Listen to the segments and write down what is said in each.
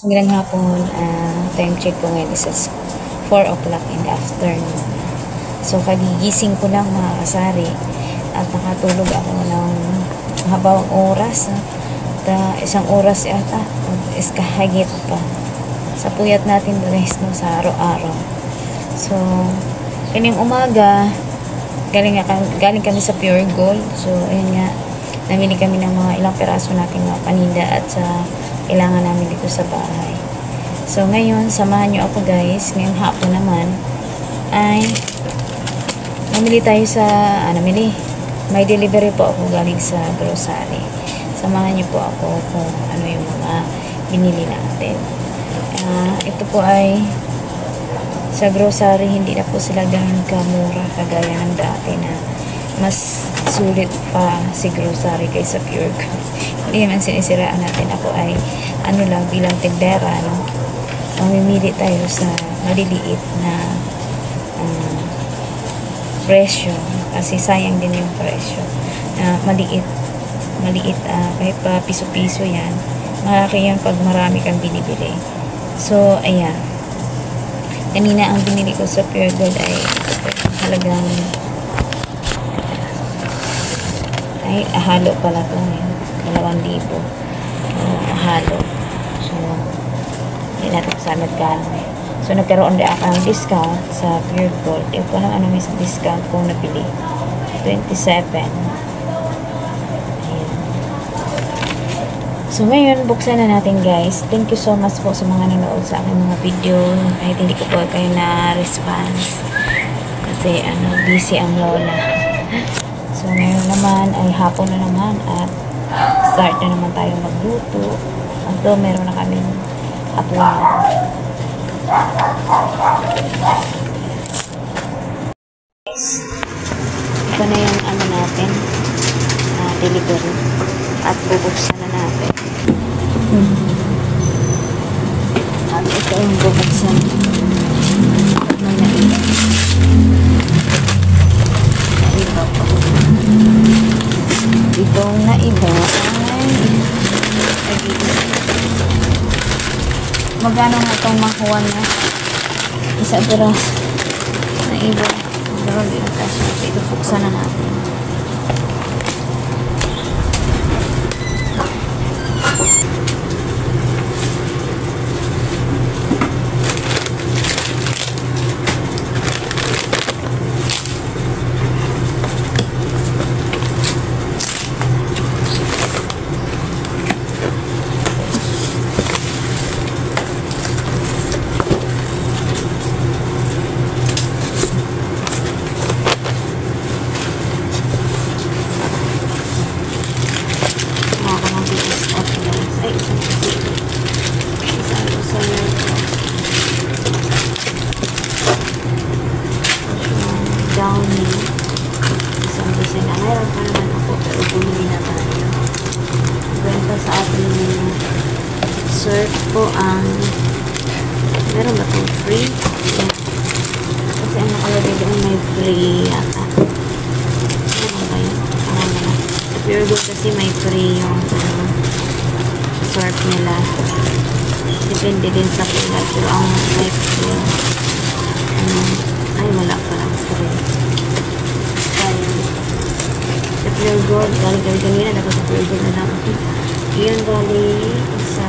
Magandang hapon. Time check ko ngayon is 4 o'clock in the afternoon. So, kagigising ko lang mga kasari. At nakatulog ako ng habang oras. Isang oras yata. Is kahagit pa. Sa puyat natin guys, no, sa araw-araw. So, kanyang umaga, galing kami sa Pure Gold. So, ayun nga. Namili kami ng mga ilang peraso natin mga paninda at sa kailangan namin dito sa bahay. So, ngayon, samahan nyo ako guys. Ngayong hapon naman, ay namili tayo sa, may delivery po ako galing sa grocery. Samahan nyo po ako kung ano yung mga binili natin. Ito po ay sa grocery, hindi na po sila ganun kamura kagaya ng dati na mas sulit pa si grocery kaysa Pure Gold. Hindi naman sinisiraan natin. Ako ay lang bilang tindera, no? Mamimili tayo sa maliliit na presyo kasi sayang din yung presyo. Maliit kahit pa piso-piso yan, malaki yan pag marami kang binibili. So ayan, kanina ang binili ko sa Pure Gold ay halagang halo pala ito ngayon. 2,000 halo. So, hindi natin sa magkano. So, nagkaroon din ako ng discount sa Pure Gold. Yung ko lang may discount kung nabili. 27. Ayan. So, ngayon, buksan na natin guys. Thank you so much po sa mga nanood sa aking mga video. Kahit hindi ko po kayo na-response. Kasi, busy ang lola. So, ngayon naman ay hapon na naman at start na naman tayo magluto. Although, meron na kaming hapunan. Ito na yung natin, delivery. At bubuksan na natin. At ito yung bubuksan. May nailan. Itong na iba ay magkano nga itong makuha niya isa oras na iba pero dito kasi ito buksan na natin. Search po ang meron ba itong free? Kasi ang nakalagay doon may free yata. Meron ba yun? Sa Pure Gold kasi may free yung sort nila. Depende din sa kulay. Pero ang may free ay wala pa lang free. Sa Pure Gold galing kanina dapat sa Pure Gold na lang. Yun galing sa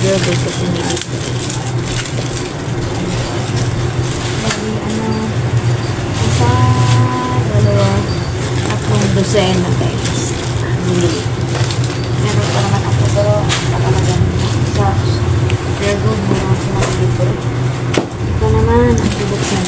Pure Gold kasi nilito. Bali, isa, dalawa, tatlong 12. ayan na guys. Meron pa naman ako pero nakalagan sa Pure Gold mo lang ako nakalibre. Ito naman ang bubuksan.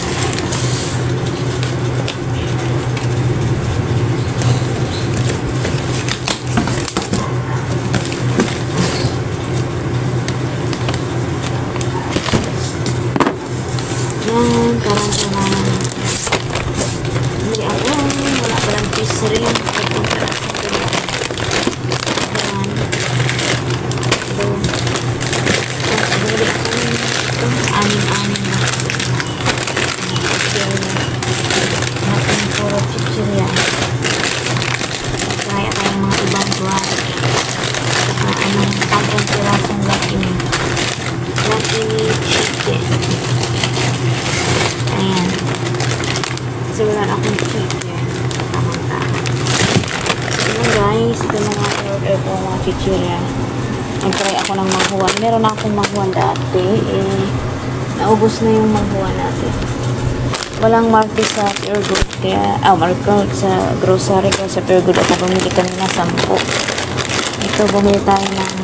Yan, parang naman. Hindi ako, wala palang fish rin. Yan. Bumili ako ito, anim-anim na. Natin puro chichirya. Kaya tayong mga ibang buwan. Anong tagang pirasong laki chicken. Ayan. Kasi wala na akong chicken. Tamang-tama. So guys, ito na mga order ko mga chichirya. Nag-try ako ng manghuwan. Meron na akong manghuwan dati. Naubos na yung manghuwan natin. Walang market sa Pure Gold. Kaya, market sa grocery. Kaya sa Pure Gold ako bumili kami na 10. Ito, bumili tayo ng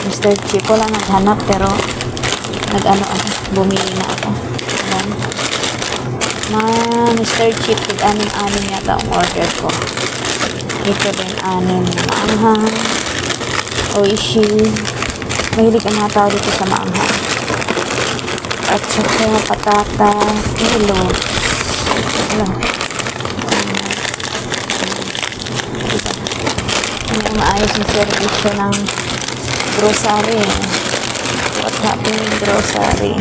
Mr. Chip. Wala naghanap pero bumili na ako. Ayan. Mr. Chip, anim-anim yata ang order ko. Ito din, 6 na maanghang. Oishi. Mahilig ang mga tao dito sa maanghang. At saka patata, kilo. Ano maayos yung servisyo ng grocery. What's happening grocery?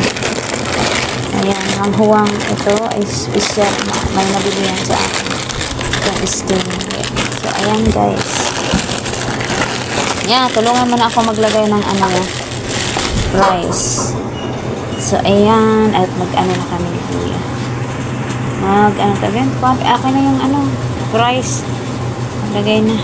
Ayan, ang huwang ito ay special na may nabili yan sa akin. Itong skin. So, ayan guys. Yeah, tulungan mo na ako maglagay ng rice. So, ayan. At mag-ano na kami ni Kuya. Akin na yung rice. Maglagay na.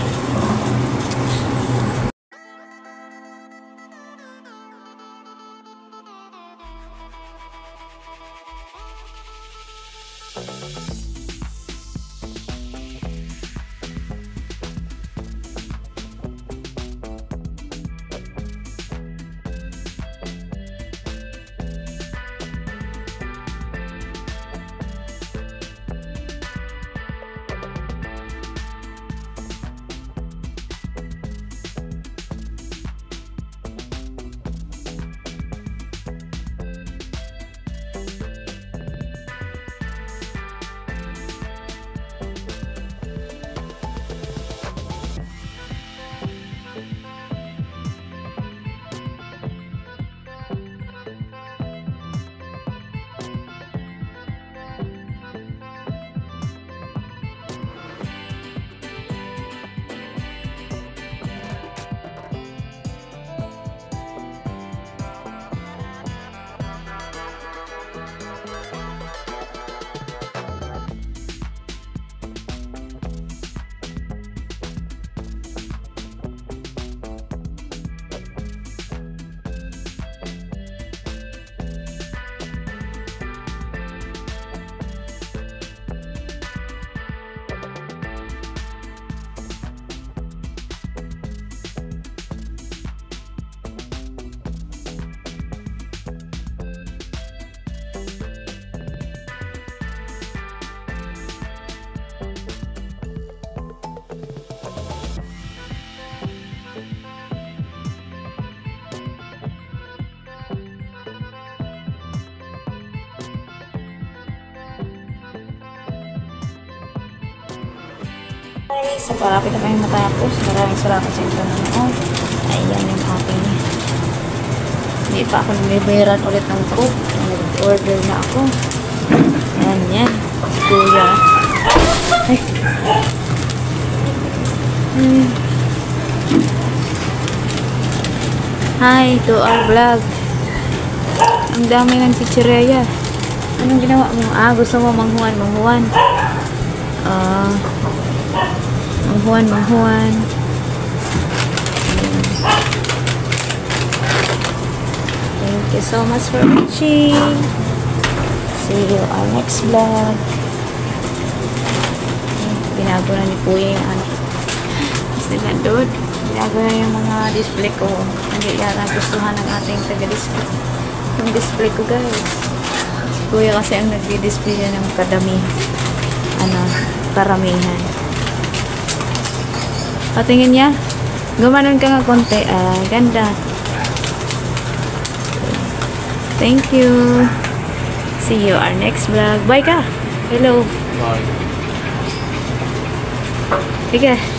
Guys, palapit na kayong matapos. Maraming salamat sa inyo nanonood. Ayan yung aking. Hindi pa ako niliberan ulit ng cook. Nag-order na ako. Ayan yan. Si Kuya. Ay. Hi to our vlog. Ang dami ng chichireya. Anong ginawa mo? Gusto mo manghuwan. Manghuwan. Thank you so much for watching. See you on next vlog. Binago na ni Kuya yung guys nila doon. Ginagawa yung mga display ko. Hindi yan gustuhan ng ating taga-display. Yung display ko guys. Kuya kasi ang nag-display yan ng karamihan. Patingin niya. Gumanon ka nga konti. Ganda. Thank you. See you our next vlog. Bye ka. Hello. Bye. Sige.